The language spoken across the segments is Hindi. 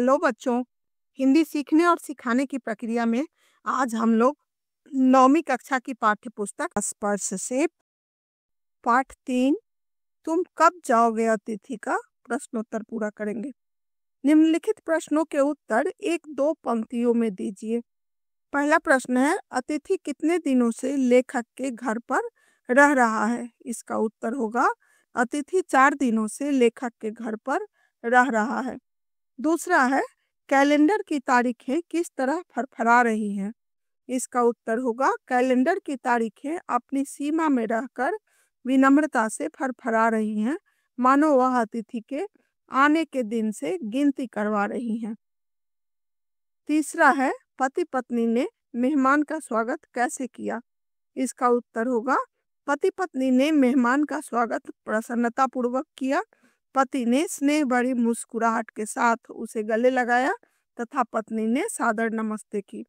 हेलो बच्चों। हिंदी सीखने और सिखाने की प्रक्रिया में आज हम लोग 9वीं कक्षा की पाठ्य पुस्तक स्पर्श से पाठ 3 तुम कब जाओगे अतिथि का प्रश्नोत्तर पूरा करेंगे। निम्नलिखित प्रश्नों के उत्तर एक दो पंक्तियों में दीजिए। पहला प्रश्न है, अतिथि कितने दिनों से लेखक के घर पर रह रहा है। इसका उत्तर होगा अतिथि 4 दिनों से लेखक के घर पर रह रहा है। दूसरा है, कैलेंडर की तारीखें किस तरह फरफरा रही हैं। इसका उत्तर होगा कैलेंडर की तारीखें अपनी सीमा में रहकर विनम्रता से फरफरा रही हैं, मानो वह अतिथि के आने के दिन से गिनती करवा रही हैं। तीसरा है, पति पत्नी ने मेहमान का स्वागत कैसे किया। इसका उत्तर होगा पति पत्नी ने मेहमान का स्वागत प्रसन्नता पूर्वक किया। पति ने स्नेह भरी मुस्कुराहट के साथ उसे गले लगाया तथा पत्नी ने सादर नमस्ते की।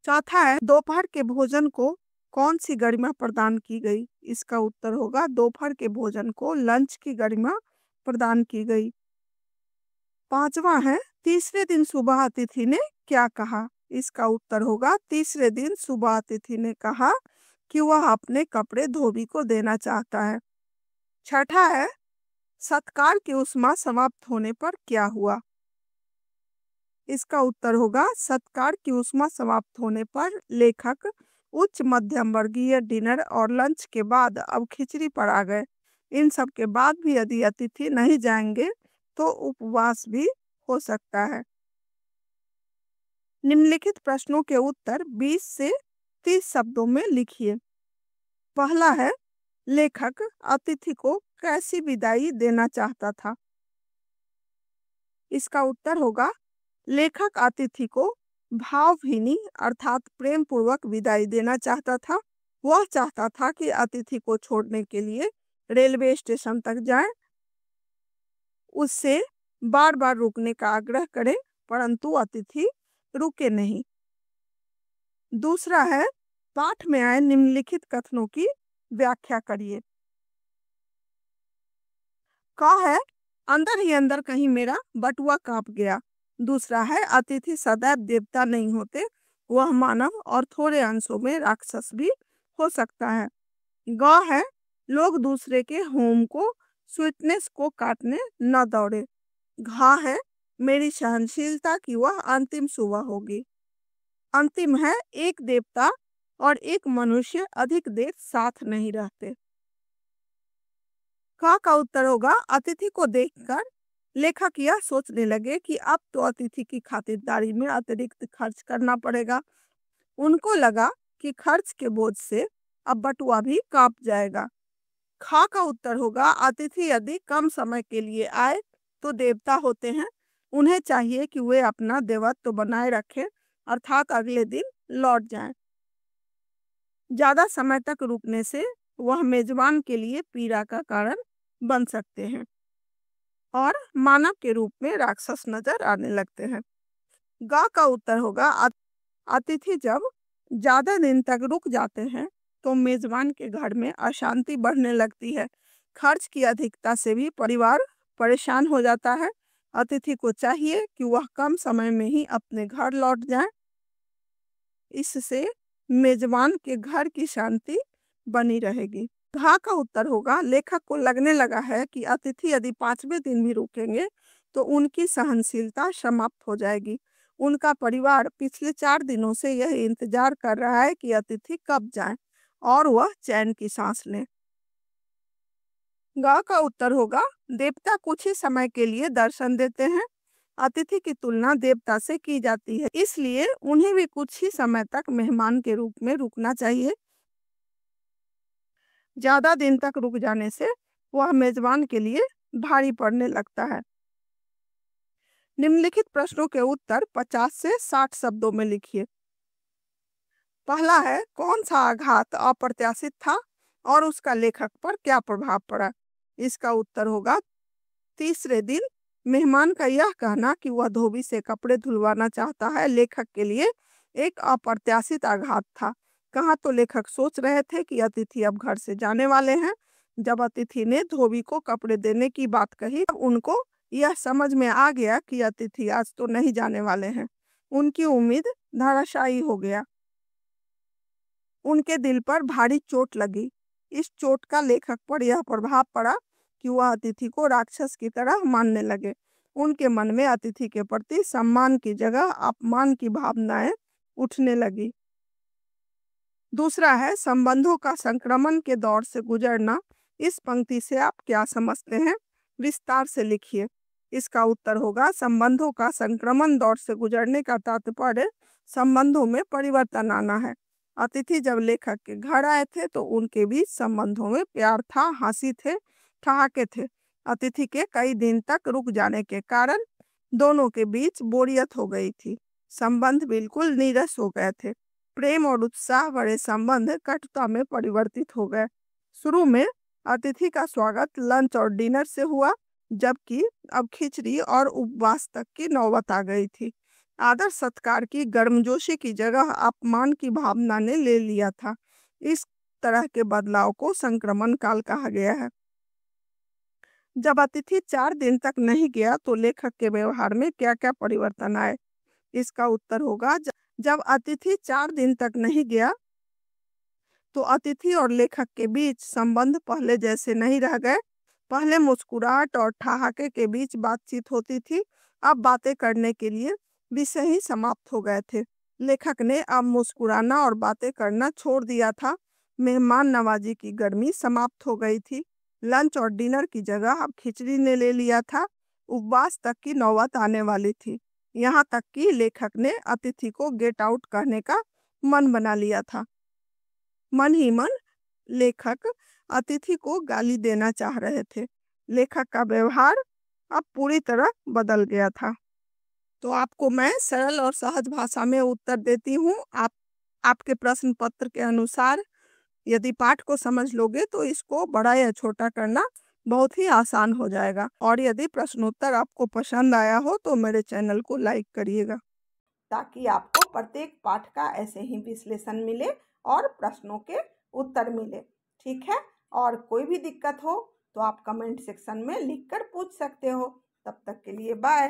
चौथा है, दोपहर के भोजन को कौन सी गरिमा प्रदान की गई। इसका उत्तर होगा दोपहर के भोजन को लंच की गरिमा प्रदान की गई। पांचवा है, तीसरे दिन सुबह अतिथि ने क्या कहा। इसका उत्तर होगा तीसरे दिन सुबह अतिथि ने कहा कि वह अपने कपड़े धोबी को देना चाहता है। छठा है, सत्कार की उष्मा समाप्त होने पर क्या हुआ। इसका उत्तर होगा सत्कार की उष्मा समाप्त होने पर लेखक उच्च मध्यम वर्गीय डिनर और लंच के बाद अब खिचड़ी पर आ गए। इन सब के बाद भी यदि अतिथि नहीं जाएंगे तो उपवास भी हो सकता है। निम्नलिखित प्रश्नों के उत्तर 20 से 30 शब्दों में लिखिए। पहला है, लेखक अतिथि को कैसी विदाई देना चाहता था। इसका उत्तर होगा लेखक अतिथि को भावभीनी अर्थात प्रेम पूर्वक विदाई देना चाहता था। वह चाहता था कि अतिथि को छोड़ने के लिए रेलवे स्टेशन तक जाएं, उससे बार बार रुकने का आग्रह करें, परंतु अतिथि रुके नहीं। दूसरा है, पाठ में आए निम्नलिखित कथनों की व्याख्या करिए। का है, अंदर ही अंदर कहीं मेरा बटुआ कांप गया। दूसरा है, अतिथि सदैव देवता नहीं होते, वह मानव और थोड़े अंशों में राक्षस भी हो सकता है। ग है, लोग दूसरे के होम को स्वीटनेस को काटने न दौड़े। घा है, मेरी सहनशीलता की वह अंतिम सुबह होगी। अंतिम है, एक देवता और एक मनुष्य अधिक देर साथ नहीं रहते। का उत्तर होगा अतिथि को देखकर लेखक यह सोचने लगे कि अब तो अतिथि की खातिरदारी में अतिरिक्त खर्च करना पड़ेगा। उनको लगा कि खर्च के बोझ से अब बटुआ भी कांप जाएगा। खा का उत्तर होगा अतिथि यदि कम समय के लिए आए तो देवता होते हैं, उन्हें चाहिए कि वे अपना देवत्व बनाए रखें, अर्थात अगले दिन लौट जाएं। ज्यादा समय तक रुकने से वह मेजबान के लिए पीड़ा का कारण बन सकते हैं और मानव के रूप में राक्षस नजर आने लगते हैं। गा का उत्तर होगा अतिथि जब ज्यादा दिन तक रुक जाते हैं तो मेजबान के घर में अशांति बढ़ने लगती है। खर्च की अधिकता से भी परिवार परेशान हो जाता है। अतिथि को चाहिए कि वह कम समय में ही अपने घर लौट जाए, इससे मेजबान के घर की शांति बनी रहेगी। घा का उत्तर होगा लेखक को लगने लगा है कि अतिथि यदि 5वें दिन भी रुकेंगे तो उनकी सहनशीलता समाप्त हो जाएगी। उनका परिवार पिछले 4 दिनों से यह इंतजार कर रहा है कि अतिथि कब जाएं और वह चैन की सांस लें। गा का उत्तर होगा देवता कुछ ही समय के लिए दर्शन देते हैं। अतिथि की तुलना देवता से की जाती है, इसलिए उन्हें भी कुछ ही समय तक मेहमान के रूप में रुकना चाहिए। ज्यादा दिन तक रुक जाने से वह मेजबान के लिए भारी पड़ने लगता है। निम्नलिखित प्रश्नों के उत्तर 50 से 60 शब्दों में लिखिए। पहला है, कौन सा आघात अप्रत्याशित था और उसका लेखक पर क्या प्रभाव पड़ा। इसका उत्तर होगा तीसरे दिन मेहमान का यह कहना कि वह धोबी से कपड़े धुलवाना चाहता है लेखक के लिए एक अप्रत्याशित आघात था। कहाँ तो लेखक सोच रहे थे कि अतिथि अब घर से जाने वाले हैं। जब अतिथि ने धोबी को कपड़े देने की बात कही तब उनको यह समझ में आ गया कि अतिथि आज तो नहीं जाने वाले हैं। उनकी उम्मीद धराशायी हो गया। उनके दिल पर भारी चोट लगी। इस चोट का लेखक पर यह प्रभाव पड़ा कि वह अतिथि को राक्षस की तरह मानने लगे। उनके मन में अतिथि के प्रति सम्मान की जगह अपमान की भावनाएं उठने लगी। दूसरा है संबंधों का संक्रमण के दौर से गुजरना। इस पंक्ति से आप क्या समझते हैं? विस्तार से लिखिए। इसका उत्तर होगा संबंधों का संक्रमण दौर से गुजरने का तात्पर्य संबंधों में परिवर्तन आना है। अतिथि जब लेखक के घर आए थे तो उनके बीच संबंधों में प्यार था, हंसी थे, ठहाके थे। अतिथि के कई दिन तक रुक जाने के कारण दोनों के बीच बोरियत हो गई थी। संबंध बिल्कुल नीरस हो गए थे। प्रेम और उत्साह भरे संबंध कटुता में परिवर्तित हो गए। शुरू में अतिथि का स्वागत लंच और डिनर से हुआ, जबकि अब खिचड़ी और उपवास तक की नौबत आ गई थी। आदर सत्कार की गर्मजोशी की जगह अपमान की भावना ने ले लिया था। इस तरह के बदलाव को संक्रमण काल कहा गया है। जब अतिथि 4 दिन तक नहीं गया तो लेखक के व्यवहार में क्या क्या परिवर्तन आए? इसका उत्तर होगा जब अतिथि 4 दिन तक नहीं गया तो अतिथि और लेखक के बीच संबंध पहले जैसे नहीं रह गए। पहले मुस्कुराहट और ठहाके के बीच बातचीत होती थी, अब बातें करने के लिए विषय ही समाप्त हो गए थे। लेखक ने अब मुस्कुराना और बातें करना छोड़ दिया था। मेहमान नवाजी की गर्मी समाप्त हो गई थी। लंच और डिनर की जगह अब खिचड़ी ने ले लिया था। उपवास तक की नौबत आने वाली थी। यहाँ तक कि लेखक ने अतिथि को गेट आउट कहने का मन बना लिया था। मन ही मन लेखक अतिथि को गाली देना चाह रहे थे। लेखक का व्यवहार अब पूरी तरह बदल गया था। तो आपको मैं सरल और सहज भाषा में उत्तर देती हूँ। आपके प्रश्न पत्र के अनुसार यदि पाठ को समझ लोगे तो इसको बड़ा या छोटा करना बहुत ही आसान हो जाएगा। और यदि प्रश्नोत्तर आपको पसंद आया हो तो मेरे चैनल को लाइक करिएगा, ताकि आपको प्रत्येक पाठ का ऐसे ही विश्लेषण मिले और प्रश्नों के उत्तर मिले। ठीक है? और कोई भी दिक्कत हो तो आप कमेंट सेक्शन में लिखकर पूछ सकते हो। तब तक के लिए बाय।